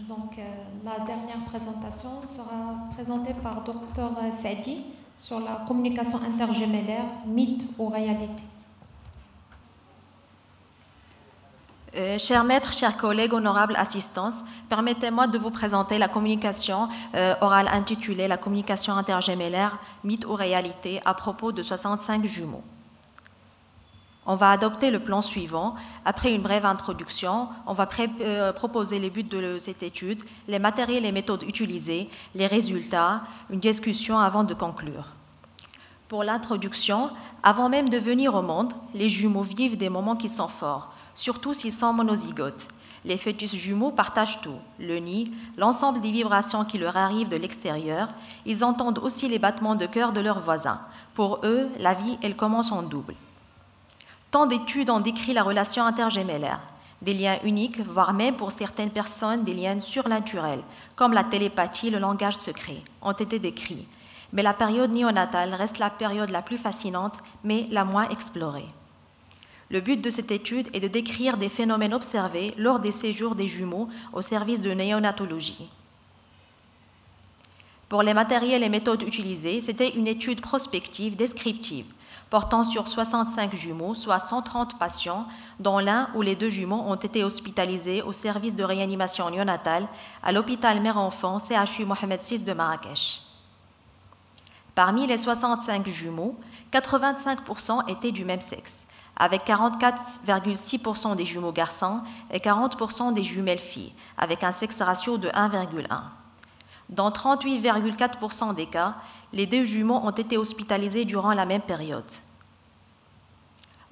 Donc, la dernière présentation sera présentée par Dr Saadi sur la communication intergémellaire, mythe ou réalité. Chers maîtres, chers collègues, honorables assistants, permettez-moi de vous présenter la communication orale intitulée « La communication intergémellaire, mythe ou réalité » à propos de 65 jumeaux. On va adopter le plan suivant. Après une brève introduction, on va proposer les buts de cette étude, les matériels et méthodes utilisés, les résultats, une discussion avant de conclure. Pour l'introduction, avant même de venir au monde, les jumeaux vivent des moments qui sont forts, surtout s'ils sont monozygotes. Les fœtus jumeaux partagent tout, le nid, l'ensemble des vibrations qui leur arrivent de l'extérieur. Ils entendent aussi les battements de cœur de leurs voisins. Pour eux, la vie, elle commence en double. Tant d'études ont décrit la relation intergémellaire. Des liens uniques, voire même pour certaines personnes, des liens surnaturels, comme la télépathie, le langage secret, ont été décrits. Mais la période néonatale reste la période la plus fascinante, mais la moins explorée. Le but de cette étude est de décrire des phénomènes observés lors des séjours des jumeaux au service de néonatologie. Pour les matériels et méthodes utilisés, c'était une étude prospective, descriptive, portant sur 65 jumeaux, soit 130 patients, dont l'un ou les deux jumeaux ont été hospitalisés au service de réanimation néonatale à l'hôpital mère-enfant CHU Mohamed VI de Marrakech. Parmi les 65 jumeaux, 85% étaient du même sexe, avec 44,6% des jumeaux garçons et 40% des jumelles filles, avec un sexe ratio de 1,1. Dans 38,4% des cas, les deux jumeaux ont été hospitalisés durant la même période.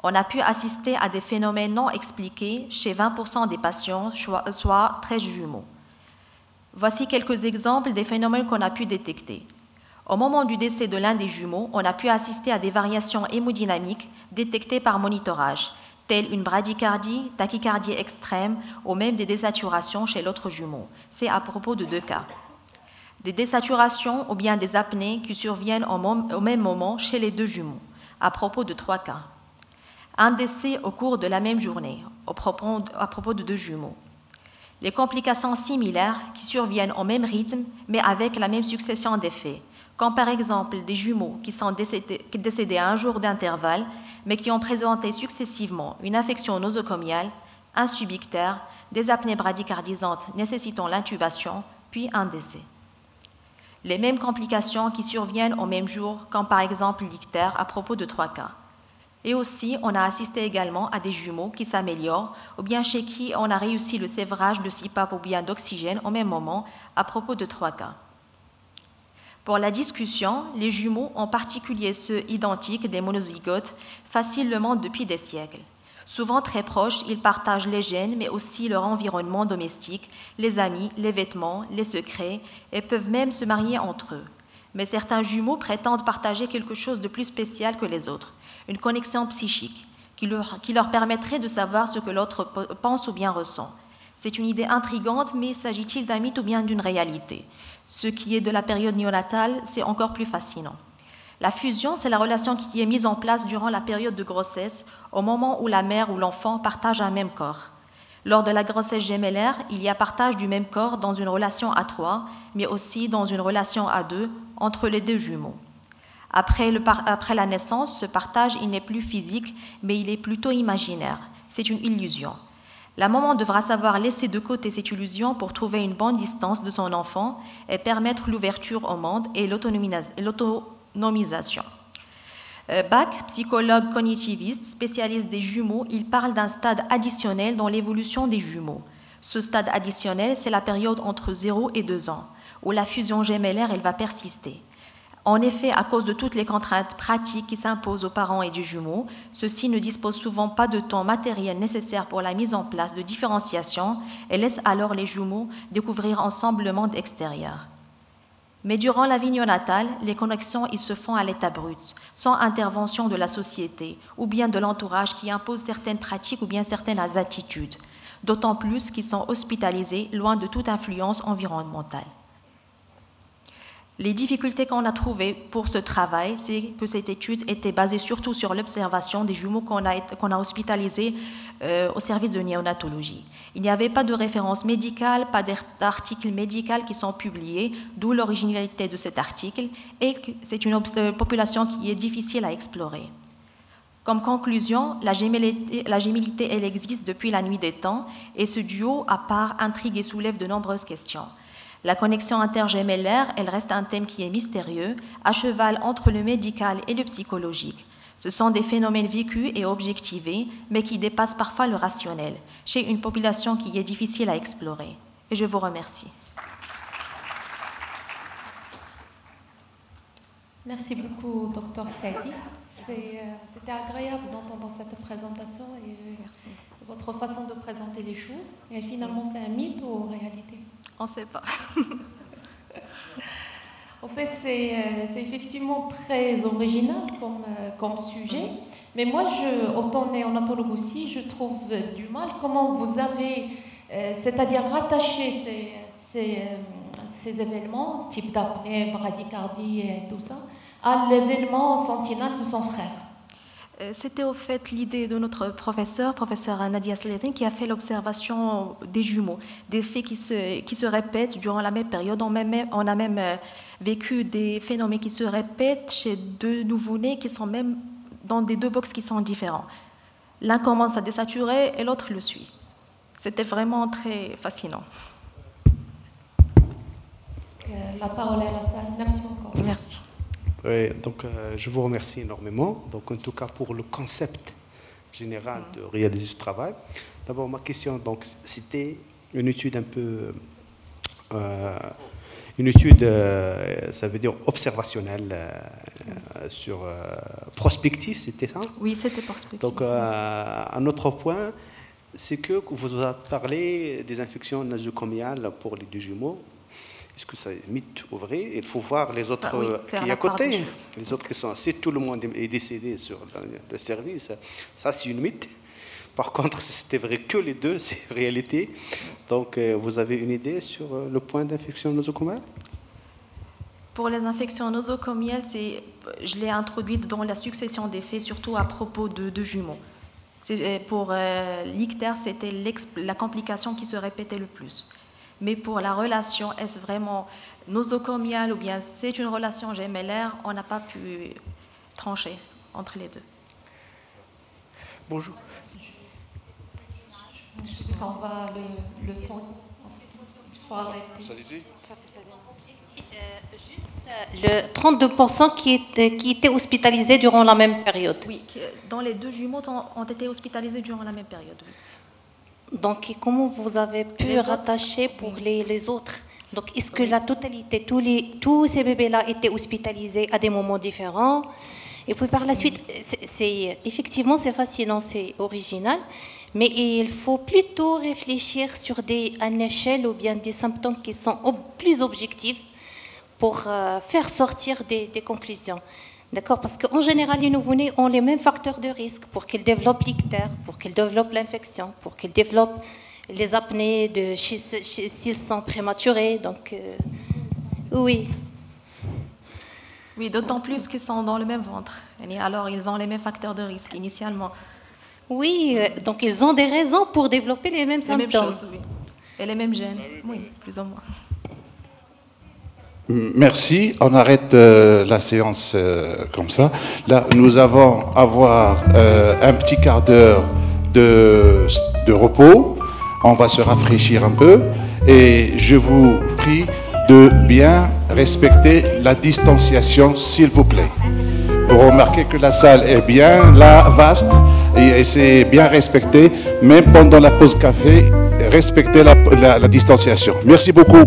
On a pu assister à des phénomènes non expliqués chez 20% des patients, soit 13 jumeaux. Voici quelques exemples des phénomènes qu'on a pu détecter. Au moment du décès de l'un des jumeaux, on a pu assister à des variations hémodynamiques détectées par monitorage, telles une bradycardie, tachycardie extrême ou même des désaturations chez l'autre jumeau. C'est à propos de 2 cas. Des désaturations ou bien des apnées qui surviennent au même moment chez les 2 jumeaux, à propos de 3 cas. Un décès au cours de la même journée, à propos de 2 jumeaux. Les complications similaires qui surviennent au même rythme, mais avec la même succession d'effets, comme par exemple des jumeaux qui sont décédés à un jour d'intervalle, mais qui ont présenté successivement une infection nosocomiale, un subictère, des apnées bradycardisantes nécessitant l'intubation, puis un décès. Les mêmes complications qui surviennent au même jour, comme par exemple l'ictère, à propos de 3 cas. Et aussi, on a assisté également à des jumeaux qui s'améliorent, ou bien chez qui on a réussi le sévrage de CPAP ou bien d'oxygène au même moment, à propos de 3 cas. Pour la discussion, les jumeaux, en particulier ceux identiques des monozygotes, fascinent le monde depuis des siècles. Souvent très proches, ils partagent les gènes, mais aussi leur environnement domestique, les amis, les vêtements, les secrets, et peuvent même se marier entre eux. Mais certains jumeaux prétendent partager quelque chose de plus spécial que les autres, une connexion psychique, qui leur permettrait de savoir ce que l'autre pense ou bien ressent. C'est une idée intrigante, mais s'agit-il d'un mythe ou bien d'une réalité? Ce qui est de la période néonatale, c'est encore plus fascinant. La fusion, c'est la relation qui est mise en place durant la période de grossesse, au moment où la mère ou l'enfant partagent un même corps. Lors de la grossesse gémellaire, il y a partage du même corps dans une relation à 3, mais aussi dans une relation à 2 entre les 2 jumeaux. Après la naissance, ce partage, il n'est plus physique, mais il est plutôt imaginaire. C'est une illusion. La maman devra savoir laisser de côté cette illusion pour trouver une bonne distance de son enfant et permettre l'ouverture au monde et l'autonomisation. Bach, psychologue cognitiviste, spécialiste des jumeaux, il parle d'un stade additionnel dans l'évolution des jumeaux. Ce stade additionnel, c'est la période entre 0 et 2 ans, où la fusion gémellaire, elle va persister. En effet, à cause de toutes les contraintes pratiques qui s'imposent aux parents et du jumeau, ceux-ci ne disposent souvent pas de temps matériel nécessaire pour la mise en place de différenciation et laissent alors les jumeaux découvrir ensemble le monde extérieur. Mais durant la vie néonatale, les connexions ils se font à l'état brut, sans intervention de la société ou bien de l'entourage qui impose certaines pratiques ou bien certaines attitudes, d'autant plus qu'ils sont hospitalisés loin de toute influence environnementale. Les difficultés qu'on a trouvées pour ce travail, c'est que cette étude était basée surtout sur l'observation des jumeaux qu'on a hospitalisés au service de néonatologie. Il n'y avait pas de référence médicale, pas d'articles médicaux qui sont publiés, d'où l'originalité de cet article, et c'est une population qui est difficile à explorer. Comme conclusion, la gémellité, elle existe depuis la nuit des temps, et ce duo, à part, intrigue et soulève de nombreuses questions. La connexion intergémellaire, elle reste un thème qui est mystérieux, à cheval entre le médical et le psychologique. Ce sont des phénomènes vécus et objectivés, mais qui dépassent parfois le rationnel, chez une population qui est difficile à explorer. Et je vous remercie. Merci beaucoup, Dr Saidi. C'était agréable d'entendre cette présentation et votre façon de présenter les choses. Et finalement, c'est un mythe ou réalité? On ne sait pas. En fait, c'est effectivement très original comme sujet. Mais moi, autant néonatologue aussi, je trouve du mal comment vous avez, c'est-à-dire rattaché ces événements, type d'apnée, bradycardie et tout ça, à l'événement sentinelle de son frère. C'était au fait l'idée de notre professeur Nadia Slatin, qui a fait l'observation des jumeaux, des faits qui se répètent durant la même période. On a même vécu des phénomènes qui se répètent chez deux nouveau-nés qui sont même dans des deux boxes qui sont différents. L'un commence à désaturer et l'autre le suit. C'était vraiment très fascinant. La parole est à la salle. Merci beaucoup. Merci. Oui, donc je vous remercie énormément. Donc en tout cas pour le concept général de réaliser ce travail. D'abord ma question, donc c'était une étude un peu, ça veut dire observationnelle sur prospective, c'était ça? Oui, c'était prospective. Donc un autre point, c'est que vous avez parlé des infections nosocomiales pour les deux jumeaux. Est-ce que c'est mythe ou vrai? Il faut voir les autres qui sont à côté. Les autres qui sont... Si tout le monde est décédé sur le service, ça c'est une mythe. Par contre, si c'était vrai que les deux, c'est réalité. Donc, vous avez une idée sur le point d'infection nosocomiale? Pour les infections nosocomiales, je l'ai introduite dans la succession des faits, surtout à propos de jumeaux. Pour l'ictère, c'était la complication qui se répétait le plus. Mais pour la relation, est-ce vraiment nosocomiale ou bien c'est une relation gémellaire? On n'a pas pu trancher entre les deux. Bonjour. On va le temps. Il faut arrêter. Le 32% qui étaient hospitalisés durant la même période. Oui, dans les deux jumeaux ont été hospitalisés durant la même période. Oui. Donc, comment vous avez pu rattacher pour les autres? Donc, est-ce que la totalité, tous ces bébés-là étaient hospitalisés à des moments différents? Et puis, par la suite, effectivement, c'est fascinant, c'est original, mais il faut plutôt réfléchir sur une échelle ou bien des symptômes qui sont plus objectifs pour faire sortir des conclusions. D'accord? Parce qu'en général, les nouveau-nés ont les mêmes facteurs de risque pour qu'ils développent l'ictère, pour qu'ils développent l'infection, pour qu'ils développent les apnées s'ils sont prématurés. Donc, oui. Oui, d'autant plus qu'ils sont dans le même ventre. Alors, ils ont les mêmes facteurs de risque initialement. Oui, donc ils ont des raisons pour développer les mêmes symptômes. Les mêmes choses, oui. Et les mêmes gènes, oui, plus ou moins. Merci. On arrête la séance comme ça. Là, nous allons avoir un petit quart d'heure de repos. On va se rafraîchir un peu. Et je vous prie de bien respecter la distanciation, s'il vous plaît. Vous remarquez que la salle est bien là, vaste, et c'est bien respecté. Même pendant la pause café, respectez la distanciation. Merci beaucoup.